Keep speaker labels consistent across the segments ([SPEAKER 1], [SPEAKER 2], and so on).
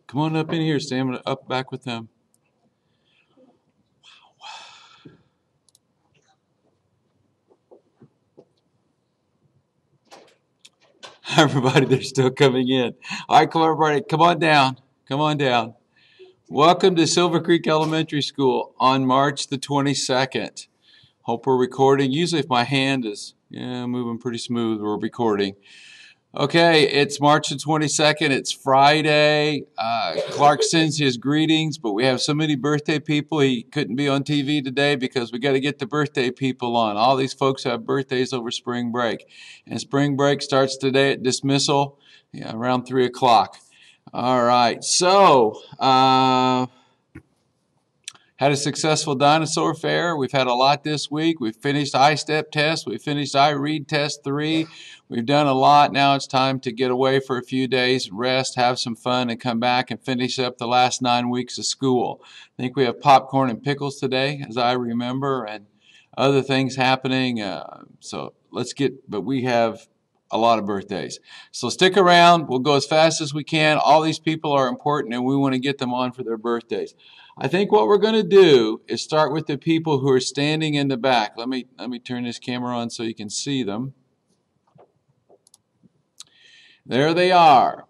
[SPEAKER 1] Come on up in here. Stand up back with them. Everybody, they're still coming in. All right, come on, everybody. Come on down. Come on down. Welcome to Silver Creek Elementary School on March the 22nd. Hope we're recording. Usually if my hand is moving pretty smooth, we're recording. Okay, it's March the 22nd. It's Friday. Clark sends his greetings, but we have so many birthday people. He couldn't be on TV today because we got to get the birthday people on. All these folks have birthdays over spring break. And spring break starts today at dismissal, around 3 o'clock. All right, so had a successful dinosaur fair. We've had a lot this week. We've finished I-STEP test. We finished I-READ test 3. We've done a lot. Now it's time to get away for a few days, rest, have some fun, and come back and finish up the last 9 weeks of school. I think we have popcorn and pickles today, as I remember, and other things happening. But we have a lot of birthdays. So stick around. We'll go as fast as we can. All these people are important, and we want to get them on for their birthdays. I think what we're going to do is start with the people who are standing in the back. Let me turn this camera on so you can see them. There they are.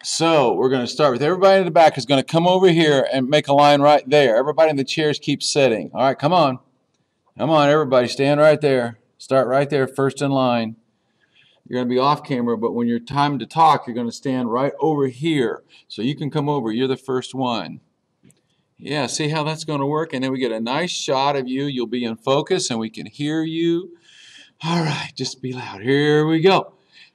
[SPEAKER 1] So we're going to start with everybody in the back is going to come over here and make a line right there. Everybody in the chairs keep sitting. All right, come on. Come on, everybody. Stand right there. Start right there, first in line. You're going to be off camera, but when you're time to talk, you're going to stand right over here. So you can come over. You're the first one. Yeah, see how that's going to work? And then we get a nice shot of you. You'll be in focus and we can hear you. All right, just be loud. Here we go.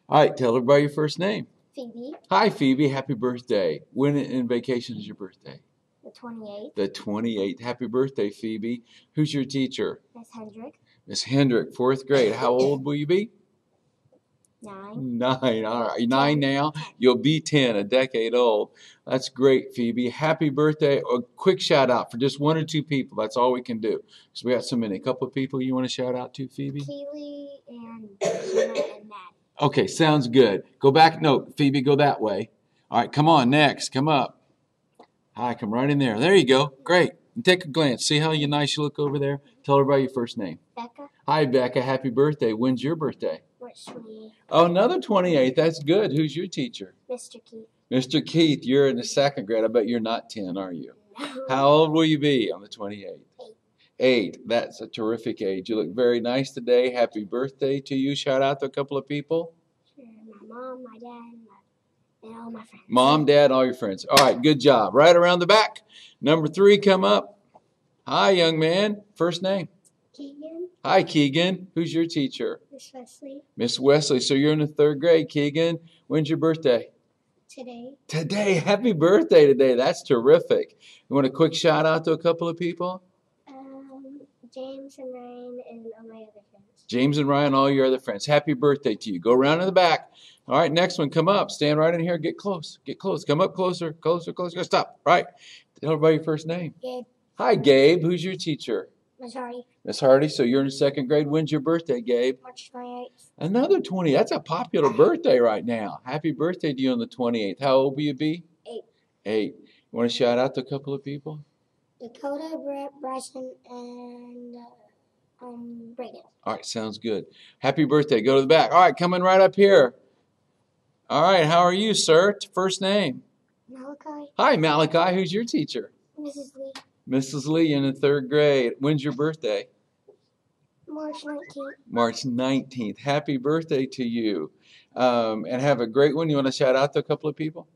[SPEAKER 1] All right, tell everybody your first name.
[SPEAKER 2] Phoebe.
[SPEAKER 1] Hi, Phoebe. Happy birthday. When in vacation is your birthday?
[SPEAKER 2] The 28th.
[SPEAKER 1] The 28th. Happy birthday, Phoebe. Who's your teacher?
[SPEAKER 2] Miss Hendrick.
[SPEAKER 1] Miss Hendrick, 4th grade. How old will you be?
[SPEAKER 2] 9.
[SPEAKER 1] 9. All right. You're 9 now. You'll be 10, a decade old. That's great, Phoebe. Happy birthday. A quick shout out for just 1 or 2 people. That's all we can do. Because we got so many. A couple of people you want to shout out to, Phoebe?
[SPEAKER 2] Keely and Jenna and Matt.
[SPEAKER 1] Okay, sounds good. Go back. No, Phoebe, go that way. All right, come on. Next. Come up. Hi, come right in there. There you go. Great. And take a glance. See how nice you look over there? Tell everybody your first name.
[SPEAKER 2] Becca.
[SPEAKER 1] Hi, Becca. Happy birthday. When's your birthday?
[SPEAKER 2] March 28th.
[SPEAKER 1] Oh, another 28th. That's good. Who's your teacher?
[SPEAKER 2] Mr. Keith.
[SPEAKER 1] Mr. Keith, you're in the 2nd grade. I bet you're not 10, are you?
[SPEAKER 2] No.
[SPEAKER 1] How old will you be on the 28th?
[SPEAKER 2] 8.
[SPEAKER 1] 8. That's a terrific age. You look very nice today. Happy birthday to you. Shout out to a couple of people.
[SPEAKER 2] Sure. My mom, my dad, and all my friends.
[SPEAKER 1] Mom, Dad, all your friends. All right, good job. Right around the back. Number 3, come up. Hi, young man. First name?
[SPEAKER 2] Keegan.
[SPEAKER 1] Hi, Keegan. Who's your teacher?
[SPEAKER 2] Miss Wesley.
[SPEAKER 1] Miss Wesley. So you're in the 3rd grade, Keegan. When's your birthday?
[SPEAKER 2] Today.
[SPEAKER 1] Today. Happy birthday today. That's terrific. You want a quick shout out to a couple of people?
[SPEAKER 2] James and Ryan and all my other friends.
[SPEAKER 1] James and Ryan, all your other friends. Happy birthday to you. Go around in the back. All right, next one. Come up. Stand right in here. Get close. Get close. Come up closer. Closer, closer. Stop. Right. Tell everybody your first name.
[SPEAKER 2] Gabe.
[SPEAKER 1] Hi, Gabe. Who's your teacher?
[SPEAKER 2] Miss Hardy.
[SPEAKER 1] Miss Hardy. So you're in the 2nd grade. When's your birthday, Gabe?
[SPEAKER 2] March 28th.
[SPEAKER 1] Another 20. That's a popular birthday right now. Happy birthday to you on the 28th. How old will you be?
[SPEAKER 2] 8.
[SPEAKER 1] 8. You want to shout out to a couple of people?
[SPEAKER 2] Dakota, Brett, Bryson, and Brayden.
[SPEAKER 1] All right, sounds good. Happy birthday. Go to the back. All right, coming right up here. All right, how are you, sir? First name?
[SPEAKER 2] Malachi.
[SPEAKER 1] Hi, Malachi. Who's your teacher?
[SPEAKER 2] Mrs. Lee.
[SPEAKER 1] Mrs. Lee in the 3rd grade. When's your birthday?
[SPEAKER 2] March 19th.
[SPEAKER 1] March 19th. Happy birthday to you. And have a great one. You want to shout out to a couple of people?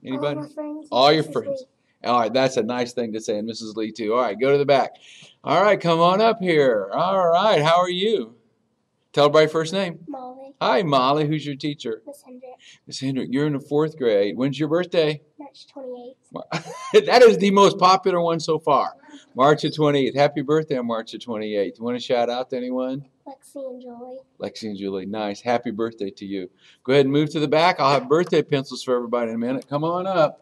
[SPEAKER 1] Anybody?
[SPEAKER 2] All my friends.
[SPEAKER 1] All your
[SPEAKER 2] Mrs.
[SPEAKER 1] friends.
[SPEAKER 2] Lee.
[SPEAKER 1] All right, that's a nice thing to say, and Mrs. Lee too. All right, go to the back. All right, come on up here. All right, how are you? Tell everybody first name.
[SPEAKER 2] Molly.
[SPEAKER 1] Hi, Molly. Who's your teacher?
[SPEAKER 2] Miss Hendrick.
[SPEAKER 1] Miss Hendrick, you're in the 4th grade. When's your birthday?
[SPEAKER 2] March 28th.
[SPEAKER 1] That is the most popular one so far. March the 28th. Happy birthday on March the 28th. You want to shout out to anyone?
[SPEAKER 2] Lexi and Julie.
[SPEAKER 1] Lexi and Julie. Nice. Happy birthday to you. Go ahead and move to the back. I'll have birthday pencils for everybody in a minute. Come on up.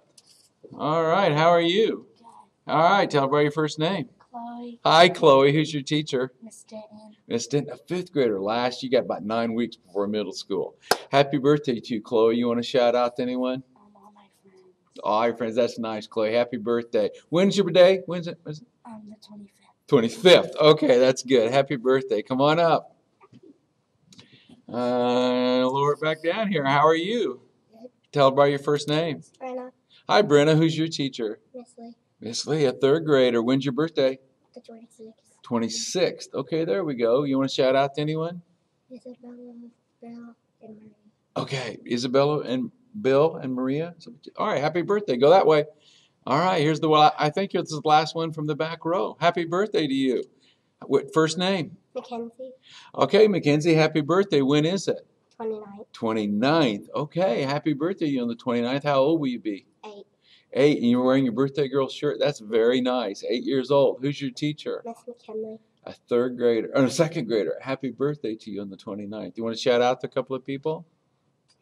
[SPEAKER 1] All right. How are you?
[SPEAKER 2] Good.
[SPEAKER 1] All right. Tell everybody your first name.
[SPEAKER 2] Chloe.
[SPEAKER 1] Hi, Chloe. Who's your teacher?
[SPEAKER 2] Miss Denton.
[SPEAKER 1] Miss Denton, a 5th grader. Last, you got about 9 weeks before middle school. Happy birthday to you, Chloe. You want to shout out to anyone?
[SPEAKER 2] All my friends.
[SPEAKER 1] All your friends. That's nice, Chloe. Happy birthday. When's your day? When's it?
[SPEAKER 2] The 25th.
[SPEAKER 1] 25th. Okay, that's good. Happy birthday. Come on up. Lower it back down here. How are you?
[SPEAKER 2] Good.
[SPEAKER 1] Tell everybody your first name.
[SPEAKER 2] Brenna.
[SPEAKER 1] Hi, Brenna. Who's your teacher?
[SPEAKER 2] Miss Lee.
[SPEAKER 1] Miss Lee, a third grader. When's your birthday?
[SPEAKER 2] The 26th.
[SPEAKER 1] 26th. Okay, there we go. You want to shout out to anyone?
[SPEAKER 2] Isabella, Bill, and Maria.
[SPEAKER 1] Okay, Isabella and Bill and Maria. All right, happy birthday. Go that way. All right, here's the one. I think this is the last one from the back row. Happy birthday to you. What first name?
[SPEAKER 2] Mackenzie.
[SPEAKER 1] Okay, Mackenzie, happy birthday. When is it?
[SPEAKER 2] 29th.
[SPEAKER 1] 29th. Okay, happy birthday to you on the 29th. How old will you be?
[SPEAKER 2] 8.
[SPEAKER 1] 8, and you're wearing your birthday girl shirt. That's very nice. 8 years old. Who's your teacher?
[SPEAKER 2] Miss McKinley.
[SPEAKER 1] A third grader, or a second grader. Happy birthday to you on the 29th. You want to shout out to a couple of people?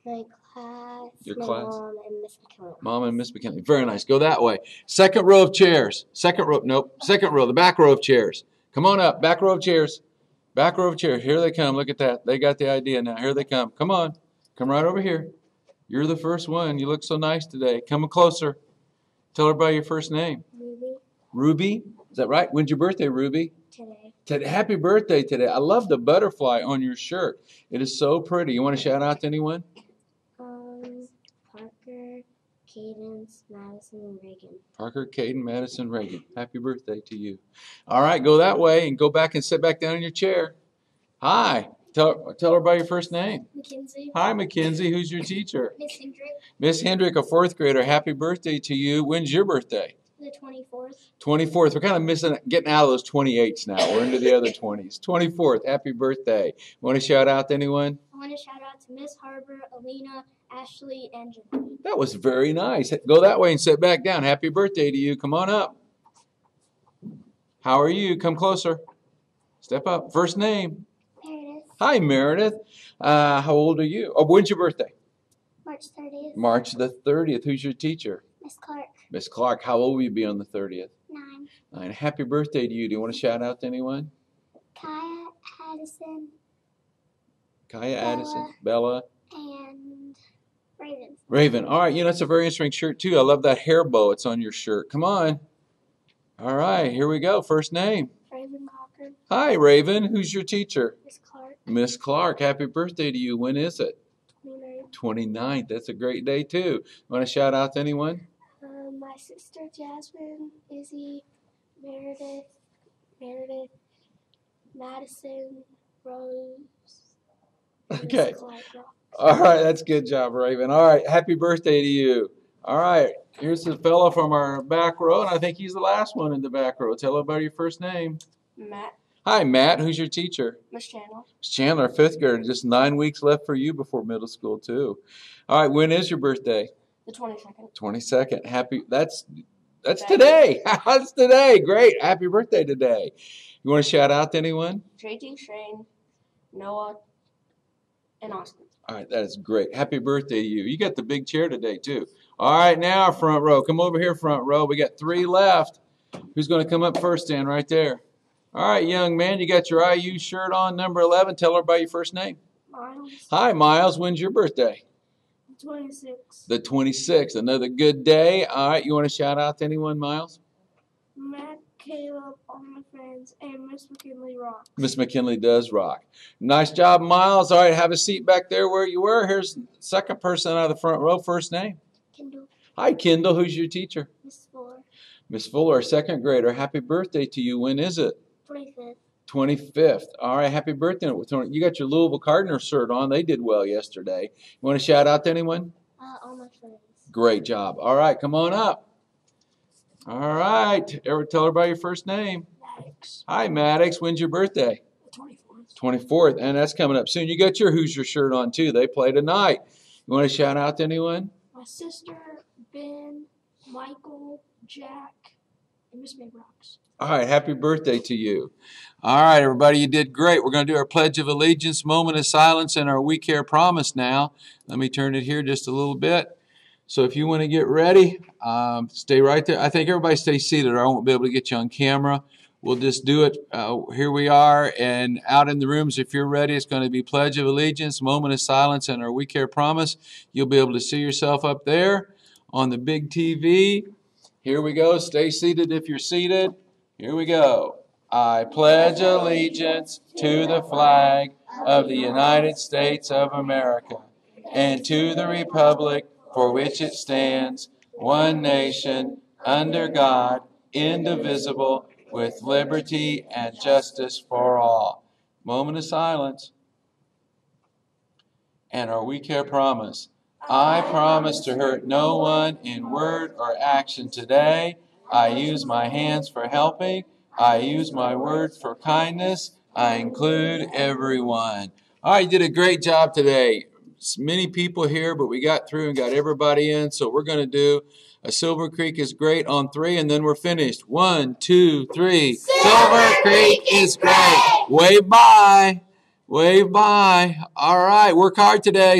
[SPEAKER 2] My class.
[SPEAKER 1] Your
[SPEAKER 2] my
[SPEAKER 1] class.
[SPEAKER 2] Mom and Miss McKinley.
[SPEAKER 1] Mom and Miss McKinley. Very nice. Go that way. Second row of chairs. Second row. Nope. Second row. The back row of chairs. Come on up. Back row of chairs. Back row of chairs. Here they come. Look at that. They got the idea now. Here they come. Come on. Come right over here. You're the first one. You look so nice today. Come closer. Tell everybody your first name.
[SPEAKER 2] Ruby.
[SPEAKER 1] Ruby? Is that right? When's your birthday, Ruby?
[SPEAKER 2] Today.
[SPEAKER 1] Happy birthday today. I love the butterfly on your shirt. It is so pretty. You want to shout out to anyone?
[SPEAKER 2] Parker, Cadence, Madison, and Reagan.
[SPEAKER 1] Parker, Caden, Madison, Reagan. Happy birthday to you. All right, go that way and go back and sit back down in your chair. Hi. Tell everybody your first name.
[SPEAKER 2] Mackenzie.
[SPEAKER 1] Hi, Mackenzie. Who's your teacher?
[SPEAKER 2] Miss Hendrick.
[SPEAKER 1] Miss Hendrick, a fourth grader. Happy birthday to you. When's your birthday?
[SPEAKER 2] The 24th.
[SPEAKER 1] 24th. We're kind of getting out of those 28s now. We're into the other 20s. 24th. Happy birthday. Want to shout out to anyone?
[SPEAKER 2] I want to shout out to Miss Harbor, Alina, Ashley, and Janine.
[SPEAKER 1] That was very nice. Go that way and sit back down. Happy birthday to you. Come on up. How are you? Come closer. Step up. First name.
[SPEAKER 2] Meredith.
[SPEAKER 1] Hi, Meredith. How old are you? Oh, when's your birthday?
[SPEAKER 2] March 30th.
[SPEAKER 1] March the 30th. Who's your teacher?
[SPEAKER 2] Miss Clark.
[SPEAKER 1] Miss Clark. How old will you be on the 30th?
[SPEAKER 2] 9.
[SPEAKER 1] 9. Happy birthday to you. Do you want to shout out to anyone?
[SPEAKER 2] Kaya, Addison,
[SPEAKER 1] Kaya,
[SPEAKER 2] Bella.
[SPEAKER 1] Addison, Bella.
[SPEAKER 2] and Raven.
[SPEAKER 1] Raven. All right. You know, that's a very interesting shirt, too. I love that hair bow. It's on your shirt. Come on. All right. Here we go. First name.
[SPEAKER 2] Raven Cocker.
[SPEAKER 1] Hi, Raven. Who's your teacher?
[SPEAKER 2] Miss Clark.
[SPEAKER 1] Miss Clark. Happy birthday to you. When is it?
[SPEAKER 2] 29th.
[SPEAKER 1] 29th. That's a great day, too. Want to shout out to anyone?
[SPEAKER 2] My sister Jasmine, Izzy, Meredith, Madison, Rose.
[SPEAKER 1] Okay.
[SPEAKER 2] Miss Clark.
[SPEAKER 1] All right. That's a good job, Raven. All right. Happy birthday to you. All right. Here's the fellow from our back row, and I think he's the last one in the back row. Tell everybody your first name.
[SPEAKER 2] Matt.
[SPEAKER 1] Hi, Matt. Who's your teacher?
[SPEAKER 2] Miss Chandler.
[SPEAKER 1] Miss Chandler, fifth grader. Just 9 weeks left for you before middle school, too. All right. When is your birthday?
[SPEAKER 2] The 22nd.
[SPEAKER 1] 22nd. Happy. That's today. That's today. Great. Happy birthday today. You want to shout out to anyone?
[SPEAKER 2] JT, Shane, Noah, and Austin.
[SPEAKER 1] All right. That is great. Happy birthday to you. You got the big chair today, too. All right. Now, front row. Come over here, front row. We got 3 left. Who's going to come up first, Dan? Right there. All right, young man. You got your IU shirt on, number 11. Tell everybody your first name.
[SPEAKER 2] Miles.
[SPEAKER 1] Hi, Miles. When's your birthday?
[SPEAKER 2] 26.
[SPEAKER 1] The 26th. Another good day. All right. You want to shout out to anyone, Miles?
[SPEAKER 2] Matt, Caleb, all my friends, and Miss McKinley rocks.
[SPEAKER 1] Miss McKinley does rock. Nice job, Miles. All right, have a seat back there where you were. Here's the second person out of the front row. First name.
[SPEAKER 2] Kendall.
[SPEAKER 1] Hi, Kendall. Who's your teacher?
[SPEAKER 2] Miss Fuller.
[SPEAKER 1] Miss Fuller, second grader. Happy birthday to you. When is it?
[SPEAKER 2] 25th.
[SPEAKER 1] 25th. All right, happy birthday. You got your Louisville Cardinals shirt on. They did well yesterday. You want to shout out to anyone?
[SPEAKER 2] All my friends.
[SPEAKER 1] Great job. All right, come on up. All right. Tell everybody your first name.
[SPEAKER 2] Maddox.
[SPEAKER 1] Hi, Maddox. When's your birthday?
[SPEAKER 2] The 24th.
[SPEAKER 1] 24th, and that's coming up soon. You got your Hoosier shirt on, too. They play tonight. You want to shout out to anyone?
[SPEAKER 2] My sister, Ben, Michael, Jack, and Miss May rocks.
[SPEAKER 1] All right, happy birthday to you. All right, everybody, you did great. We're going to do our Pledge of Allegiance, moment of silence, and our We Care promise now. Let me turn it here just a little bit. So if you want to get ready, stay right there. I think everybody stay seated or I won't be able to get you on camera. We'll just do it. Here we are, and out in the rooms, if you're ready, it's going to be Pledge of Allegiance, moment of silence, and our We Care promise. You'll be able to see yourself up there on the big TV. Here we go. Stay seated if you're seated. Here we go. I pledge allegiance to the flag of the United States of America and to the republic for which it stands, one nation, under God, indivisible, with liberty and justice for all. Moment of silence. And our We Care promise. I promise to hurt no one in word or action today. I use my hands for helping. I use my words for kindness. I include everyone. All right, you did a great job today. Many people here, but we got through and got everybody in. So we're going to do a Silver Creek is great on 3, and then we're finished. 1, 2, 3. Silver Creek is great. Wave bye. Wave bye. All right, work hard today.